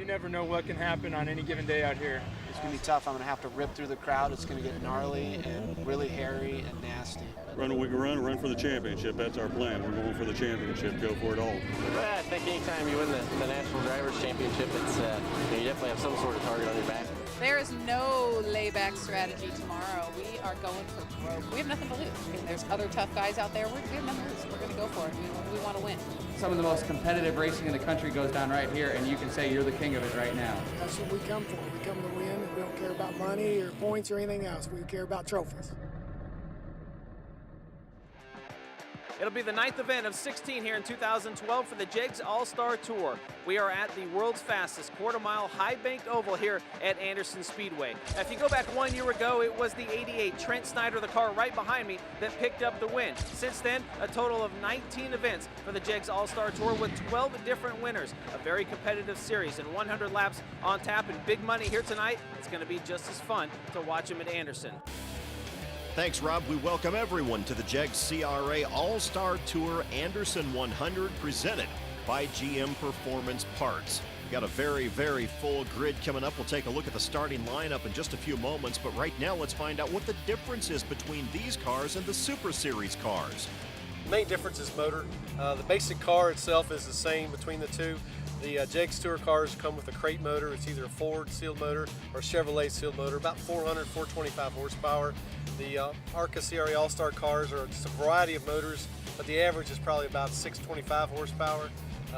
you never know what can happen on any given day out here. It's going to be tough. I'm going to have to rip through the crowd. It's going to get gnarly and really hairy and nasty. Run what we can run for the championship. That's our plan. We're going for the championship, go for it all. Well, I think anytime you win the National Drivers' Championship, it's you definitely have some sort of target on your back. There is no layback strategy tomorrow. We are going for broke. We have nothing to lose. I mean, there's other tough guys out there. We have nothing to lose. We're going to go for it. We want to win. Some of the most competitive racing in the country goes down right here, and you can say you're the king of it right now. That's what we come for. We come to win, and we don't care about money or points or anything else. We care about trophies. It'll be the 9th event of 16 here in 2012 for the JEGS All Star Tour. We are at the world's fastest quarter-mile high-banked oval here at Anderson Speedway. Now, if you go back 1 year ago, it was the '88 Trent Snyder, the car right behind me, that picked up the win. Since then, a total of 19 events for the JEGS All Star Tour with 12 different winners. A very competitive series and 100 laps on tap and big money here tonight. It's going to be just as fun to watch them at Anderson. Thanks, Rob. We welcome everyone to the JEGS CRA All Star Tour Anderson 100 presented by GM Performance Parts. Got a very, very full grid coming up. We'll take a look at the starting lineup in just a few moments, but right now let's find out what the difference is between these cars and the Super Series cars. The main difference is motor. The basic car itself is the same between the two. The JEGS Tour cars come with a crate motor. It's either a Ford sealed motor or Chevrolet sealed motor, about 425 horsepower. The ARCA CRA All Star cars are just a variety of motors, but the average is probably about 625 horsepower.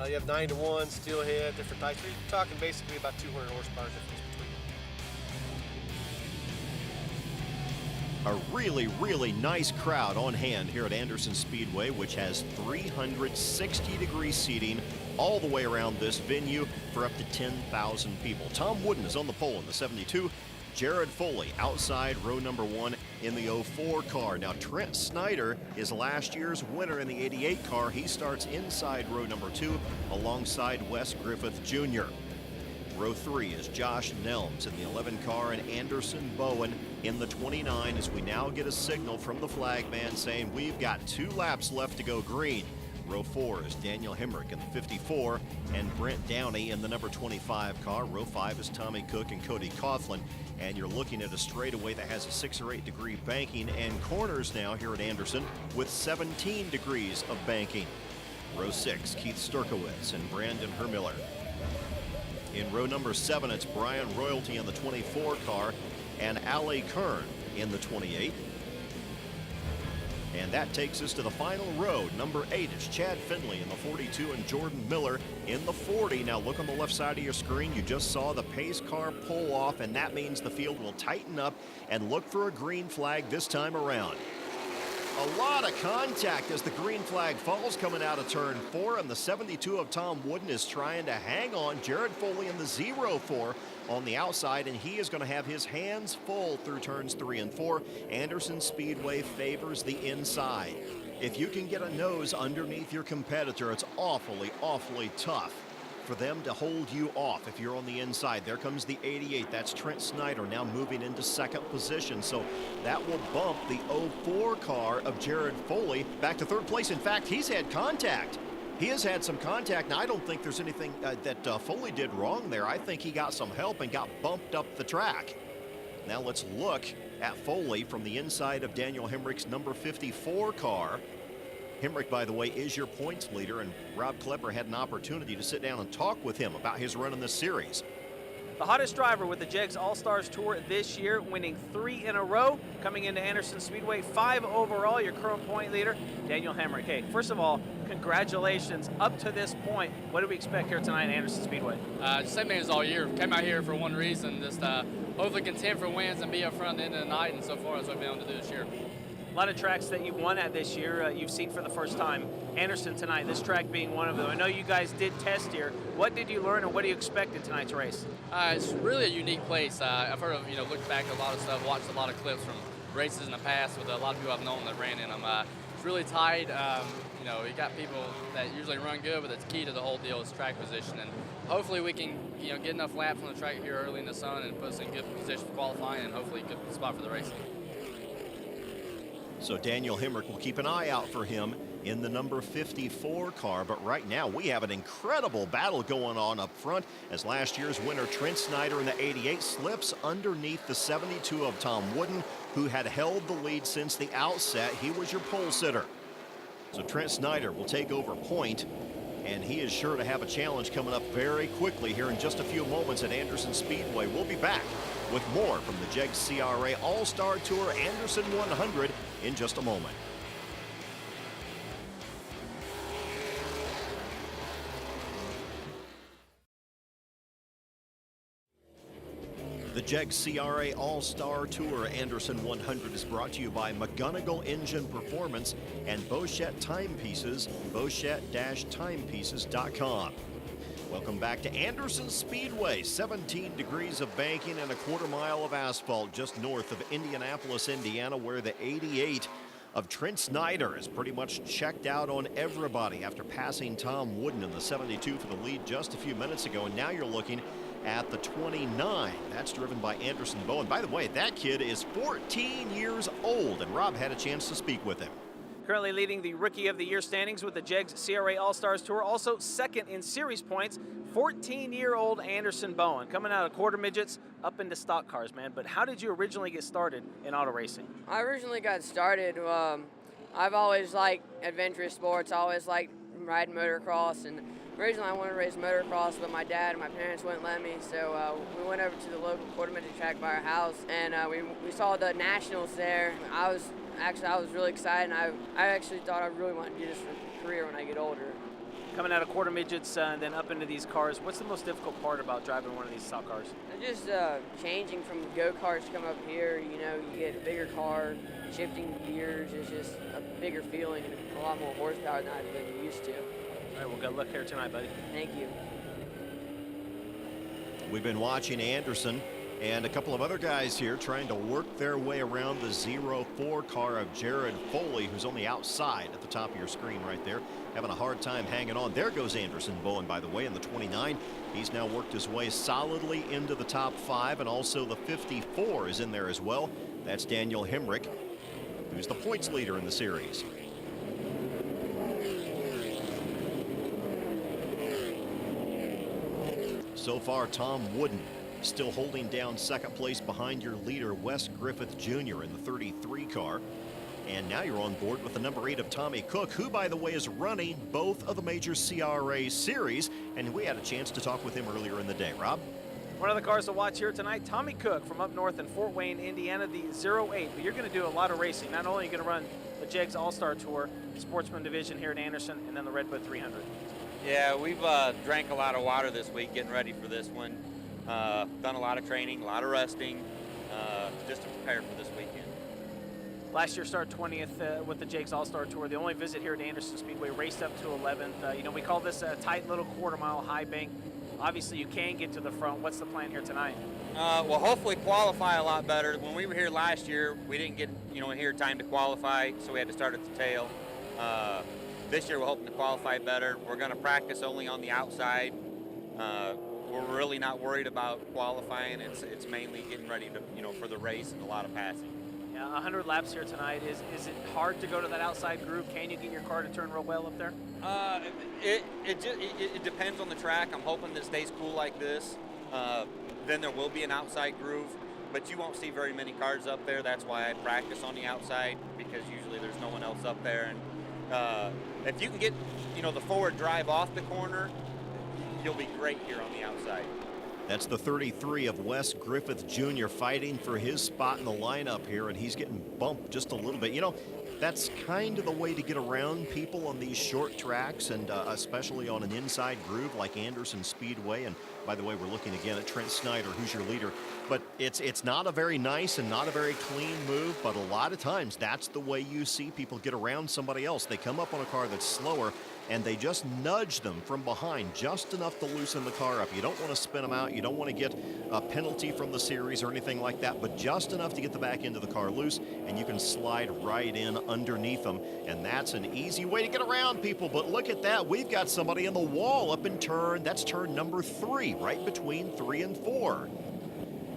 You have 9-to-1, steelhead, different types. You're talking basically about 200 horsepower difference between them. A really, really nice crowd on hand here at Anderson Speedway, which has 360-degree seating all the way around this venue for up to 10,000 people. Tom Wooden is on the pole in the 72. Jared Foley outside row number 1 in the 04 car. Now Trent Snyder is last year's winner in the 88 car. He starts inside row number 2 alongside Wes Griffith Jr. Row 3 is Josh Nelms in the 11 car and Anderson Bowen in the 29 as we now get a signal from the flag man saying we've got 2 laps left to go green. Row 4 is Daniel Hemrick in the 54 and Brent Downey in the number 25 car. Row 5 is Tommy Cook and Cody Coughlin. And you're looking at a straightaway that has a 6 or 8 degree banking and corners now here at Anderson with 17 degrees of banking. Row 6, Keith Sturkowitz and Brandon Hermiller. In row number 7, it's Brian Royalty in the 24 car and Ali Kern in the 28. And that takes us to the final row. Number 8 is Chad Finley in the 42 and Jordan Miller in the 40. Now look on the left side of your screen. You just saw the pace car pull off, and that means the field will tighten up and look for a green flag this time around. A lot of contact as the green flag falls coming out of turn 4, and the 72 of Tom Wooden is trying to hang on. Jared Foley in the 04 on the outside, and he is going to have his hands full through turns 3 and 4. Anderson Speedway favors the inside. If you can get a nose underneath your competitor, it's awfully, awfully tough for them to hold you off if you're on the inside. There comes the 88. That's Trent Snyder now moving into second position. So that will bump the 04 car of Jared Foley back to third place. In fact, he's had contact. He has had some contact. Now, I don't think there's anything that Foley did wrong there. I think he got some help and got bumped up the track. Now let's look at Foley from the inside of Daniel Hemrick's number 54 car. Hemrick, by the way, is your points leader, and Rob Klepper had an opportunity to sit down and talk with him about his run in this series. The hottest driver with the JEGS All Stars Tour this year, winning 3 in a row, coming into Anderson Speedway, 5 overall, your current point leader, Daniel Hemrick. Hey, first of all, congratulations up to this point. What do we expect here tonight at Anderson Speedway? Same thing as all year. Came out here for one reason, just hopefully contend for wins and be up front at the end of the night, and so far that's what we've been able to do this year. A lot of tracks that you've won at this year, you've seen for the first time. Anderson tonight, this track being one of them. I know you guys did test here. What did you learn, and what do you expect in tonight's race? It's really a unique place. I've heard of, looked back at a lot of stuff, watched a lot of clips from races in the past with a lot of people I've known that ran in them. It's really tight. You got people that usually run good, but the key to the whole deal is track position. And hopefully we can, get enough laps on the track here early in the sun and put us in good position for qualifying and hopefully a good spot for the racing. So Daniel Hemrick will keep an eye out for him in the number 54 car. But right now we have an incredible battle going on up front as last year's winner Trent Snyder in the 88 slips underneath the 72 of Tom Wooden, who had held the lead since the outset. He was your pole sitter. So Trent Snyder will take over point, and he is sure to have a challenge coming up very quickly here in just a few moments at Anderson Speedway. We'll be back with more from the JEGS CRA All Star Tour Anderson 100 in just a moment. The JEGS CRA All Star Tour Anderson 100 is brought to you by McGunegill Engine Performance and Bochette Timepieces, bochette-timepieces.com. Welcome back to Anderson Speedway. 17 degrees of banking and a quarter-mile of asphalt just north of Indianapolis, Indiana, where the 88 of Trent Snyder is pretty much checked out on everybody after passing Tom Wooden in the 72 for the lead just a few minutes ago. And now you're looking at the 29. That's driven by Anderson Bowen. By the way, that kid is 14 years old, and Rob had a chance to speak with him. Currently leading the Rookie of the Year standings with the JEGS CRA All Stars Tour. Also second in series points, 14-year-old Anderson Bowen. Coming out of quarter midgets up into stock cars, man. But how did you originally get started in auto racing? I originally got started, I've always liked adventurous sports. I always liked riding motocross, and originally I wanted to race motocross, but my dad and my parents wouldn't let me, so we went over to the local quarter midget track by our house, and we saw the nationals there. I was really excited, and I actually thought I really wanted to do this for a career when I get older. Coming out of quarter midgets and then up into these cars, what's the most difficult part about driving one of these stock cars? Just changing from go-karts to come up here, you know, you get a bigger car, shifting gears is just a bigger feeling and a lot more horsepower than I've been used to. All right, well, good luck here tonight, buddy. Thank you. We've been watching Anderson and a couple of other guys here trying to work their way around the 04 car of Jared Foley, who's on the outside at the top of your screen right there, having a hard time hanging on. There goes Anderson Bowen, by the way, in the 29. He's now worked his way solidly into the top 5, and also the 54 is in there as well. That's Daniel Hemrick, who's the points leader in the series. So far, Tom Wooden still holding down second place behind your leader, Wes Griffith Jr. in the 33 car. And now you're on board with the number 8 of Tommy Cook, who, by the way, is running both of the major CRA series. And we had a chance to talk with him earlier in the day. Rob? One of the cars to watch here tonight, Tommy Cook from up north in Fort Wayne, Indiana, the 08. But you're going to do a lot of racing. Not only are you going to run the JEGS All-Star Tour, Sportsman Division here at Anderson, and then the Redbud 300. Yeah, we've drank a lot of water this week getting ready for this one. Done a lot of training, a lot of resting, just to prepare for this weekend. Last year started 20th with the JEGS All-Star Tour. The only visit here at Anderson Speedway, raced up to 11th. You know, we call this a tight little quarter-mile high bank. Obviously, you can get to the front. What's the plan here tonight? Well, hopefully qualify a lot better. When we were here last year, we didn't get, here time to qualify, so we had to start at the tail. This year, we're hoping to qualify better. We're going to practice only on the outside. We're really not worried about qualifying. It's mainly getting ready to, for the race and a lot of passing. Yeah, 100 laps here tonight. Is it hard to go to that outside groove? Can you get your car to turn real well up there? It depends on the track. I'm hoping that it stays cool like this. Then there will be an outside groove, but you won't see very many cars up there. That's why I practice on the outside, because usually there's no one else up there. And if you can get, the forward drive off the corner, you'll be great here on the outside. That's the 33 of Wes Griffith Jr. fighting for his spot in the lineup here, and he's getting bumped just a little bit. That's kind of the way to get around people on these short tracks, and especially on an inside groove like Anderson Speedway. And by the way, we're looking again at Trent Snyder, who's your leader. But it's not a very nice and not a very clean move, but a lot of times that's the way you see people get around somebody else. They come up on a car that's slower, and they just nudge them from behind just enough to loosen the car up. You don't want to spin them out. You don't want to get a penalty from the series or anything like that, but just enough to get the back end of the car loose, and you can slide right in underneath them. And that's an easy way to get around people. But look at that. We've got somebody in the wall up in turn. That's turn number 3, right between 3 and 4.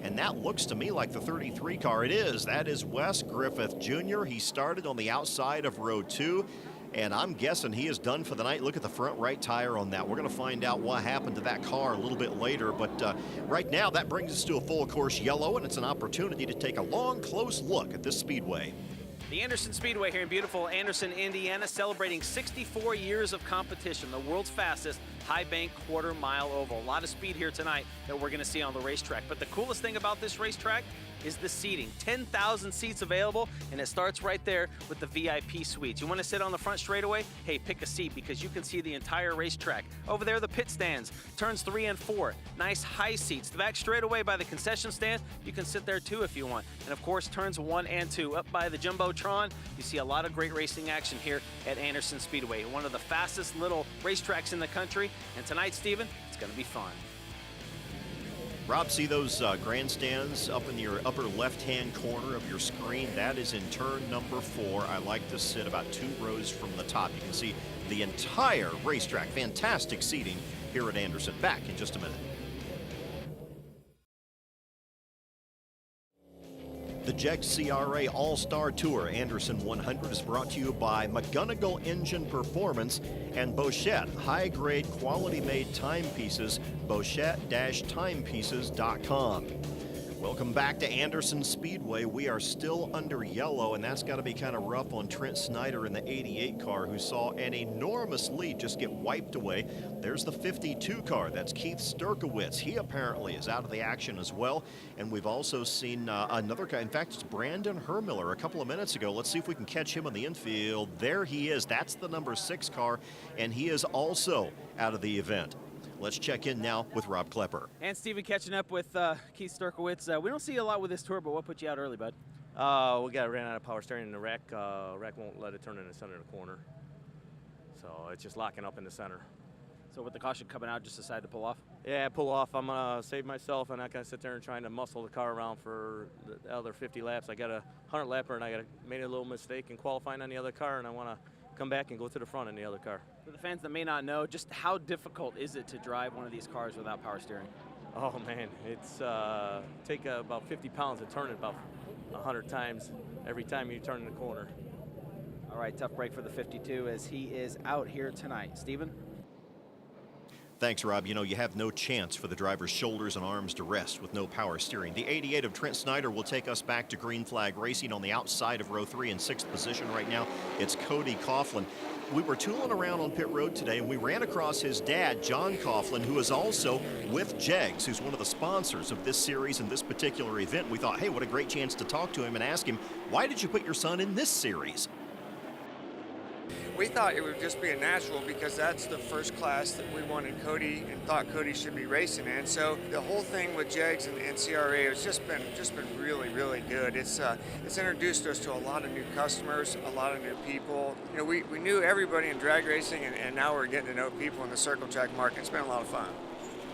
And that looks to me like the 33 car. It is. That is Wes Griffith Jr. He started on the outside of row 2. and I'm guessing he is done for the night. Look at the front right tire on that. We're going to find out what happened to that car a little bit later, but right now that brings us to a full course yellow, and it's an opportunity to take a long, close look at this speedway. The Anderson Speedway here in beautiful Anderson, Indiana, celebrating 64 years of competition, the world's fastest high bank quarter-mile oval. A lot of speed here tonight that we're going to see on the racetrack. But the coolest thing about this racetrack is the seating. 10,000 seats available, and it starts right there with the VIP suites. You want to sit on the front straightaway? Hey, pick a seat because you can see the entire racetrack. Over there, the pit stands, turns 3 and 4. Nice high seats. The back straightaway by the concession stand, you can sit there too if you want. And of course, turns 1 and 2. Up by the Jumbotron, you see a lot of great racing action here at Anderson Speedway, one of the fastest little racetracks in the country. And tonight, Stephen, it's going to be fun. Rob, see those grandstands up in your upper left-hand corner of your screen? That is in turn number 4. I like to sit about 2 rows from the top. You can see the entire racetrack. Fantastic seating here at Anderson. Back in just a minute. The JEGS CRA All Star Tour Anderson 100 is brought to you by McGunegill Engine Performance and Bochette, high-grade, quality-made timepieces, bochette-timepieces.com. Welcome back to Anderson Speedway. We are still under yellow, and that's got to be kind of rough on Trent Snyder in the 88 car, who saw an enormous lead just get wiped away. There's the 52 car. That's Keith Sturkowitz. He apparently is out of the action as well. And we've also seen another guy. In fact, it's Brandon Hermiller a couple of minutes ago. Let's see if we can catch him on the infield. There he is. That's the number 6 car, and he is also out of the event. Let's check in now with Rob Klepper. And Stephen, catching up with Keith Sturkowitz. We don't see a lot with this tour, but what put you out early, bud? We ran out of power steering in the wreck. Wreck won't let it turn in the center of the corner. So it's just locking up in the center. So with the caution coming out, just decided to pull off? Yeah, pull off. I'm going to save myself. I'm not going to sit there and trying to muscle the car around for the other 50 laps. I got a 100-lapper, and I made a little mistake in qualifying on the other car, and I want to come back and go to the front in the other car. For the fans that may not know, just how difficult is it to drive one of these cars without power steering? Oh man, it's take about 50 pounds to turn it about 100 times every time you turn in the corner. All right, tough break for the 52 as he is out here tonight. Stephen? Thanks, Rob. You know, you have no chance for the driver's shoulders and arms to rest with no power steering. The 88 of Trent Snyder will take us back to green flag racing on the outside of row 3 in 6th position right now. It's Cody Coughlin. We were tooling around on pit road today, and we ran across his dad, John Coughlin, who is also with JEGS, who's one of the sponsors of this series and this particular event. We thought, hey, what a great chance to talk to him and ask him, why did you put your son in this series? We thought it would just be a natural because that's the first class that we wanted Cody and thought Cody should be racing in. So the whole thing with JEGS and CRA has just been really, really good. It's introduced us to a lot of new customers, a lot of new people. You know, we knew everybody in drag racing, and now we're getting to know people in the circle track market. It's been a lot of fun.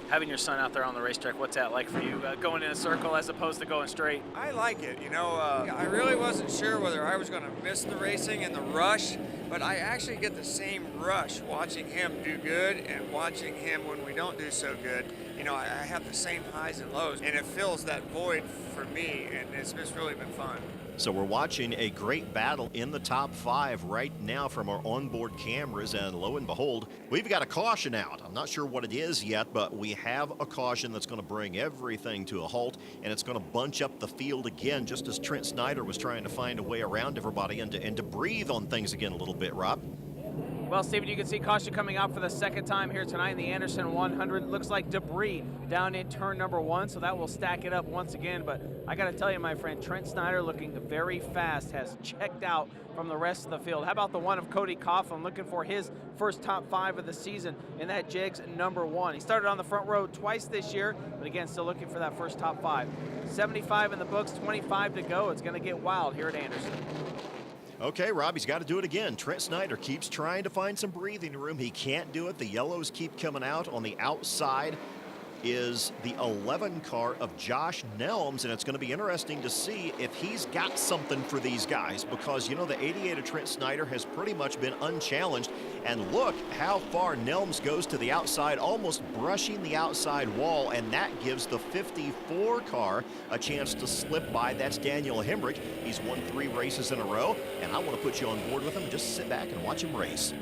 Having your son out there on the racetrack, what's that like for you, going in a circle as opposed to going straight? I like it. You know, I really wasn't sure whether I was going to miss the racing and the rush, but I actually get the same rush watching him do good and watching him when we don't do so good. You know, I have the same highs and lows, and it fills that void for me, and it's just really been fun. So we're watching a great battle in the top 5 right now from our onboard cameras, and lo and behold, we've got a caution out. I'm not sure what it is yet, but we have a caution that's going to bring everything to a halt, and it's going to bunch up the field again, just as Trent Snyder was trying to find a way around everybody and to breathe on things again a little bit, Rob. Well, Stephen, you can see caution coming out for the second time here tonight in the Anderson 100. Looks like debris down in turn number 1, so that will stack it up once again. But I got to tell you, my friend, Trent Snyder looking very fast, has checked out from the rest of the field. How about the one of Cody Coughlin looking for his first top 5 of the season in that JEGS number 1. He started on the front row twice this year, but again, still looking for that first top 5. 75 in the books, 25 to go. It's going to get wild here at Anderson. Okay, Rob, he's got to do it again. Trent Snyder keeps trying to find some breathing room. He can't do it. The yellows keep coming out on the outside is the 11 car of Josh Nelms, and it's going to be interesting to see if he's got something for these guys, because, you know, the 88 of Trent Snyder has pretty much been unchallenged, and look how far Nelms goes to the outside, almost brushing the outside wall, and that gives the 54 car a chance to slip by. That's Daniel Hemrick. He's won 3 races in a row, and I want to put you on board with him. Just sit back and watch him race.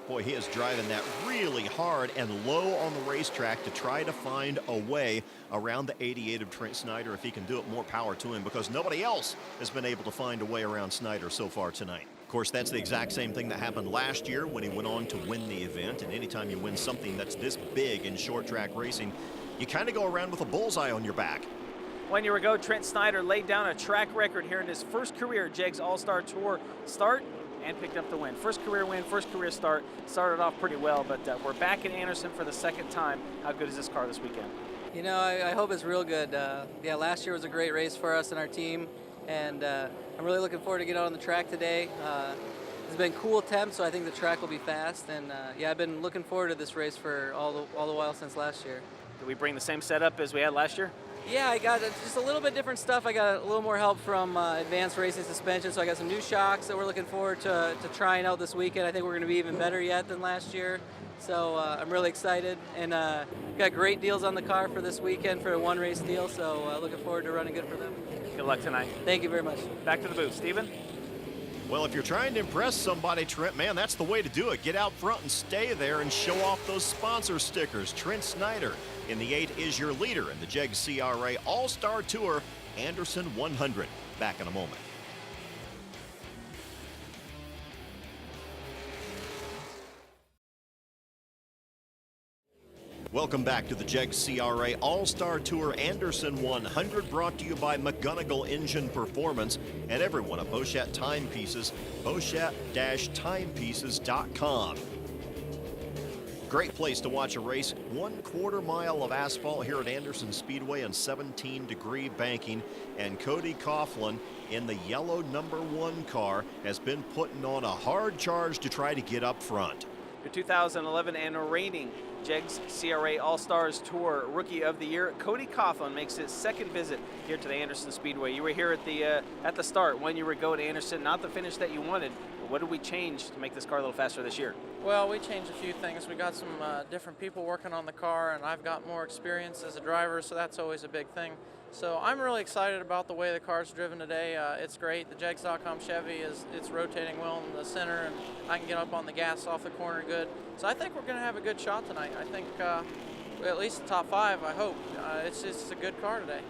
Boy, he is driving that really hard and low on the racetrack to try to find a way around the 88 of Trent Snyder. If he can do it, more power to him, because nobody else has been able to find a way around Snyder so far tonight. Of course, that's the exact same thing that happened last year when he went on to win the event. And anytime you win something that's this big in short track racing, you kind of go around with a bullseye on your back. 1 year ago, Trent Snyder laid down a track record here in his first career JEGS All-Star Tour start and picked up the win. First career win, first career start. Started off pretty well, but we're back in Anderson for the second time. How good is this car this weekend? You know, I hope it's real good. Yeah, last year was a great race for us and our team, and I'm really looking forward to get out on the track today. It's been cool temps, so I think the track will be fast, and yeah, I've been looking forward to this race for all the while since last year. Did we bring the same setup as we had last year? Yeah, I got just a little bit different stuff. I got a little more help from Advanced Racing Suspension, so I got some new shocks that we're looking forward to trying out this weekend. I think we're going to be even better yet than last year, so I'm really excited, and got great deals on the car for this weekend for a one race deal, so looking forward to running good for them. Good luck tonight. Thank you very much. Back to the booth. Stephen? Well, if you're trying to impress somebody, Trent, man, that's the way to do it. Get out front and stay there and show off those sponsor stickers. Trent Snyder in the 8 is your leader in the JEGS CRA All Star Tour Anderson 100. Back in a moment. Welcome back to the JEGS CRA All Star Tour Anderson 100, brought to you by McGunegill Engine Performance and everyone at Bochette Timepieces, bochette-timepieces.com. Great place to watch a race. 1/4 mile of asphalt here at Anderson Speedway and 17-degree banking. And Cody Coughlin in the yellow #1 car has been putting on a hard charge to try to get up front. Your 2011 and reigning JEGS CRA All Stars Tour Rookie of the Year, Cody Coughlin, makes his second visit here to the Anderson Speedway. You were here at the start when you were going to Anderson, not the finish that you wanted. But what did we change to make this car a little faster this year? Well, we changed a few things. We got some different people working on the car, and I've got more experience as a driver, so that's always a big thing. So I'm really excited about the way the car's driven today. It's great. The JEGS.com Chevy it's rotating well in the center, and I can get up on the gas off the corner good. So I think we're going to have a good shot tonight. I think at least the top 5, I hope. It's a good car today.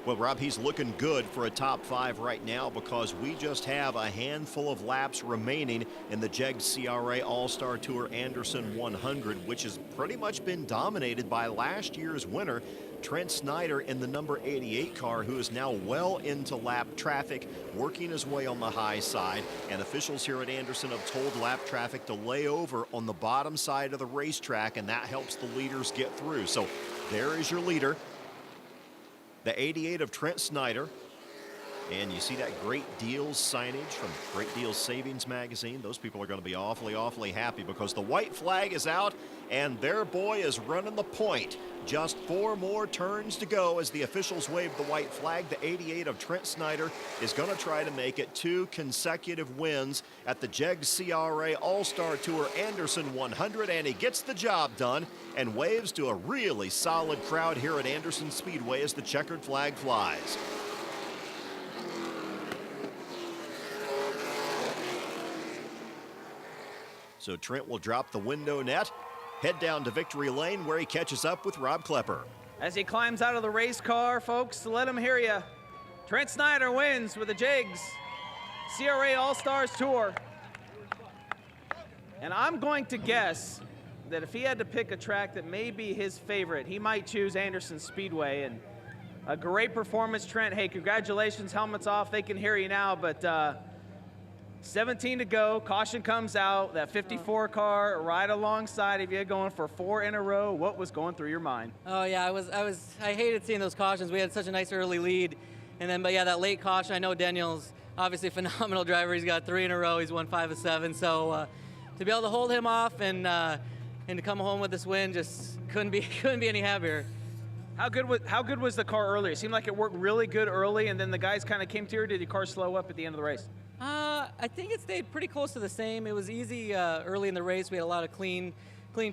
Well, Rob, he's looking good for a top 5 right now because we just have a handful of laps remaining in the JEGS CRA All-Star Tour Anderson 100, which has pretty much been dominated by last year's winner, Trent Snyder, in the number 88 car, who is now well into lap traffic, working his way on the high side. And officials here at Anderson have told lap traffic to lay over on the bottom side of the racetrack, and that helps the leaders get through. So there is your leader, the 88 of Trent Snyder. And you see that Great Deals signage from Great Deals Savings Magazine. Those people are going to be awfully, awfully happy because the white flag is out and their boy is running the point. Just 4 more turns to go as the officials wave the white flag. The 88 of Trent Snyder is going to try to make it 2 consecutive wins at the JEGS CRA All-Star Tour Anderson 100, and he gets the job done and waves to a really solid crowd here at Anderson Speedway as the checkered flag flies. So Trent will drop the window net, head down to victory lane where he catches up with Rob Klepper. As he climbs out of the race car, folks, let him hear you. Trent Snyder wins with the JEGS CRA All Stars Tour. And I'm going to guess that if he had to pick a track that may be his favorite, he might choose Anderson Speedway. And a great performance, Trent. Hey, congratulations, helmets off. They can hear you now, but 17 to go, caution comes out, that 54 car right alongside of you, going for 4 in a row. What was going through your mind? Oh yeah, I hated seeing those cautions. We had such a nice early lead, and then but yeah, that late caution. I know Daniel's obviously a phenomenal driver. He's got 3 in a row. He's won 5 of 7. So to be able to hold him off and to come home with this win, just couldn't be any happier. How good was the car earlier? It seemed like it worked really good early, and then the guys kind of came to you. Did the car slow up at the end of the race? I think it stayed pretty close to the same. It was easy early in the race. We had a lot of clean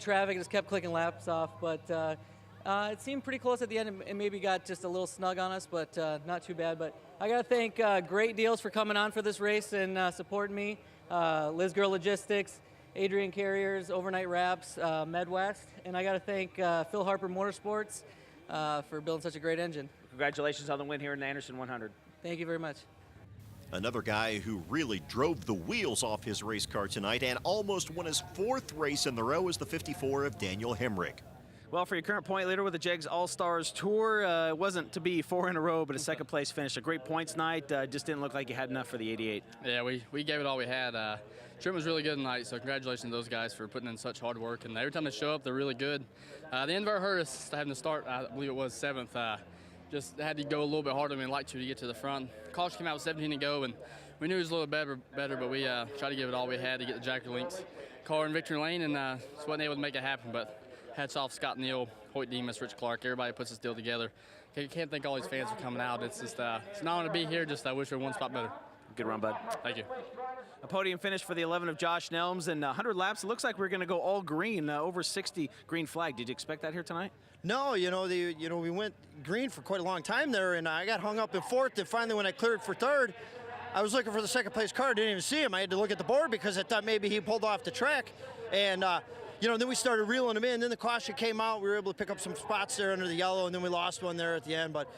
traffic. It just kept clicking laps off, but it seemed pretty close at the end. It maybe got just a little snug on us, but not too bad. But I got to thank Great Deals for coming on for this race and supporting me. Liz Girl Logistics, Adrian Carriers, Overnight Wraps, Medwest, and I got to thank Phil Harper Motorsports for building such a great engine. Congratulations on the win here in the Anderson 100. Thank you very much. Another guy who really drove the wheels off his race car tonight and almost won his 4th race in the row is the 54 of Daniel Hemrick. Well, for your current point leader with the JEGS All Stars Tour, it wasn't to be 4 in a row, but a 2nd place finish. A great points night. Just didn't look like you had enough for the 88. Yeah, we gave it all we had. Trim was really good tonight, so congratulations to those guys for putting in such hard work. And every time they show up, they're really good. The end of our hurt us having to start, I believe it was 7th. Just had to go a little bit harder than we'd like to get to the front. Caution came out with 17 to go, and we knew it was a little better, but we tried to give it all we had to get the Jack Links car in victory lane, and just wasn't able to make it happen. But hats off Scott Neal, Hoyt Demas, Rich Clark, everybody puts this deal together. Can't thank all these fans for coming out. It's just it's an honor to be here. Just I wish we were one spot better. Good run, bud. Thank you. A podium finish for the 11 of Josh Nelms and 100 laps. It looks like we're going to go all green, over 60 green flag. Did you expect that here tonight? No, we went green for quite a long time there, and I got hung up in 4th. And finally, when I cleared for 3rd, I was looking for the 2nd place car. Didn't even see him. I had to look at the board because I thought maybe he pulled off the track. And then we started reeling him in. Then the caution came out. We were able to pick up some spots there under the yellow, and then we lost one there at the end. But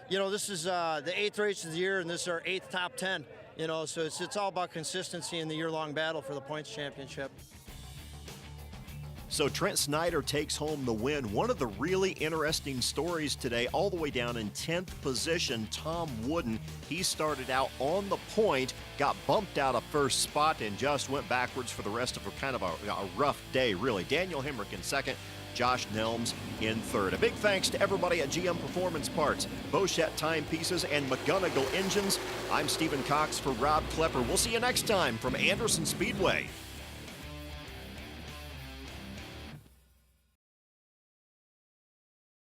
this is the 8th race of the year, and this is our 8th top 10. So it's all about consistency in the year-long battle for the points championship. So Trent Snyder takes home the win. One of the really interesting stories today, all the way down in 10th position, Tom Wooden. He started out on the point, got bumped out of 1st spot, and just went backwards for the rest of a rough day, really. Daniel Hemrick in 2nd. Josh Nelms in 3rd. A big thanks to everybody at GM Performance Parts, Bochette Timepieces, and McGunegill Engines. I'm Stephen Cox for Rob Klepper. We'll see you next time from Anderson Speedway.